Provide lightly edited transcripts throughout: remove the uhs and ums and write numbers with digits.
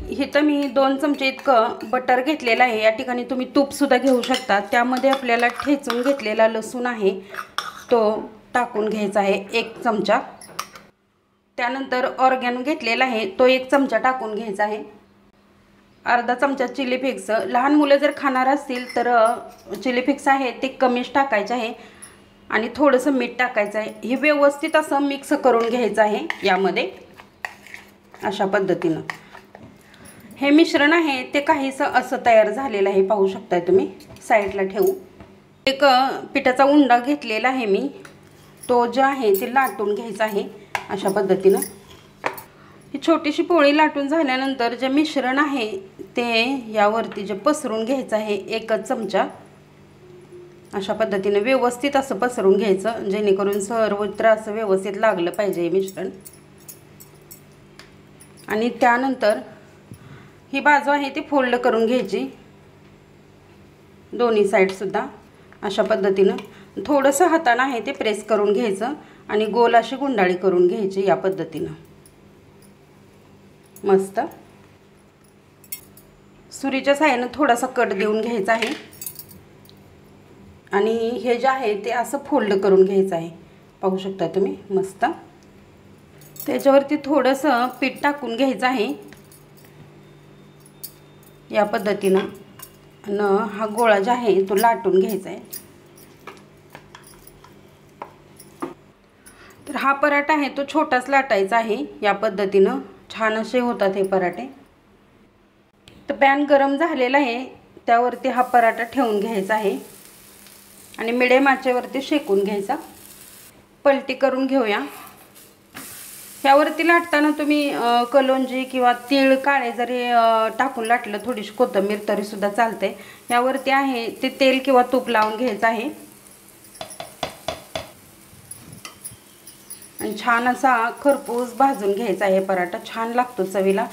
इथं मी 2 चमचे इतकं बटर घेतलेलं आहे। या ठिकाणी तुम्ही तूपसुद्धा घेऊ शकता। त्यामध्ये आपल्याला ठेचून घेतलेला लसूण आहे तो टाकून घ्यायचा आहे 1 चमचा। त्यानंतर ऑर्गॅनो घेतलेला आहे तो 1 चमचा टाकून घ्यायचा आहे। अर्धा चमचा चिली फ्लेक्स, लहान मुलं जर खाणार असतील तर चिली फ्लेक्स आहे ते कमीच टाकायचे आहे आणि थोडंसं मीठ टाकायचं आहे। हे व्यवस्थित असं मिक्स करून घ्यायचं आहे यामध्ये। अशा पद्धतीनं हे मिश्रण आहे ते काहीसं असं तयार झालेलं आहे, पाहू शकताय तुम्ही। साईडला ठेवू। एक पिठाचा उंडा घेतलेला आहे मी, तो जो आहे ते लाटून घ्यायचा आहे अशा पद्धतीनं। ही छोटीशी पोळी लाटून झाल्यानंतर जे मिश्रण आहे ते यावरती जे पसरून घ्यायचं आहे 1 चमचा। अशा पद्धतीने व्यवस्थित असं पसरून घ्यायचं जेणेकरून सर्वत्र असं व्यवस्थित लागलं पाहिजे हे मिश्रण। आणि त्यानंतर ही बाजू आहे ती फोल्ड करून घ्यायची दोन्ही साइड सुद्धा अशा पद्धतीनं। थोडंसं हाताने आहे ते प्रेस करून घ्यायचं आणि गोल अशी गुंडाळी करून घ्यायची या पद्धतीनं। मस्त सुरीच्या साहाय्याने थोडासा कट देऊन घ्यायचा आहे आणि हे जे आहे ते असं फोल्ड करून घ्यायचं आहे, पाहू शकता तुम्ही। मस्त त्याच्यावरती थोडंसं पीठ टाकून घ्यायचं आहे या पद्धतीनं आणि हा गोळा जो आहे तो लाटून घ्यायचा आहे। तर हा पराठा आहे तो छोटाच लाटायचा आहे या पद्धतीनं। छान असे होतात हे पराठे। तर पॅन गरम झालेला आहे त्यावरती हा पराठा ठेवून घ्यायचा आहे आणि मिडियम आचेवरती शेकून घ्यायचा। पलटी करून घेऊया। यावरती लाटताना तुम्ही कलोंजी किंवा तीळ काळे जरी टाकून लाटलं, थोडीशी कोथिंबीर तरी सुद्धा चालते। यावरती आहे ते तेल किंवा तूप लावून घ्यायचं आहे आणि छान असा खरपूस भाजून घ्यायचा आहे पराठा। छान लागतो चवीला।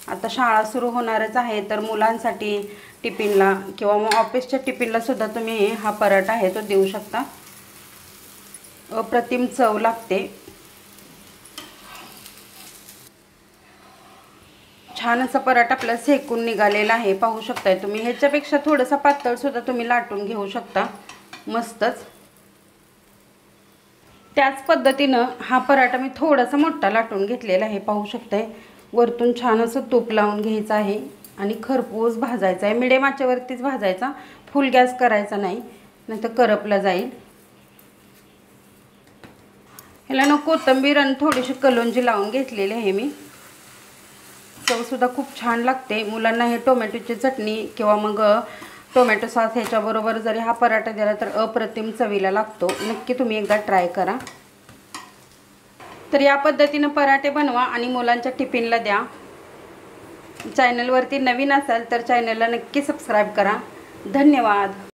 आता शाळा सुरू होणारच आहे तर मुलांसाठी टिफिनला किंवा मग ऑफिसच्या टिफिनला सुद्धा तुम्ही हा पराठा आहे तो देऊ शकता। अप्रतिम चव लागते। छान असा पराठा आपला शेकून निघालेला आहे, पाहू शकताय तुम्ही। ह्याच्यापेक्षा थोडासा पातळ सुद्धा तुम्ही लाटून घेऊ शकता। मस्तच त्याच पद्धतीनं हा पराठा मी थोडासा मोठा लाटून घेतलेला आहे, पाहू शकताय। वरतून छान असं तूप लावून घ्यायचं आहे आणि खरपूस भाजायचा आहे। मिडियम आचेवरतीच भाजायचा, फुल गॅस करायचा नाही, नाहीतर करपला जाईल। ह्याला ना कोथिंबीर आणि थोडीशी कलोंजी लावून घेतलेली आहे मी। चव सुद्धा खूप छान लागते। मुलांना हे टोमॅटोची चटणी किंवा मग टोमॅटो सॉस ह्याच्याबरोबर जरी हा पराठा दिला तर अप्रतिम चवीला लागतो। नक्की तुम्ही एकदा ट्राय करा। तर या पद्धतीने पराठे बनवा आणि मुलांच्या टिफिनला द्या। चॅनलवरती नवीन असाल तर चॅनलला नक्की सबस्क्राईब करा। धन्यवाद।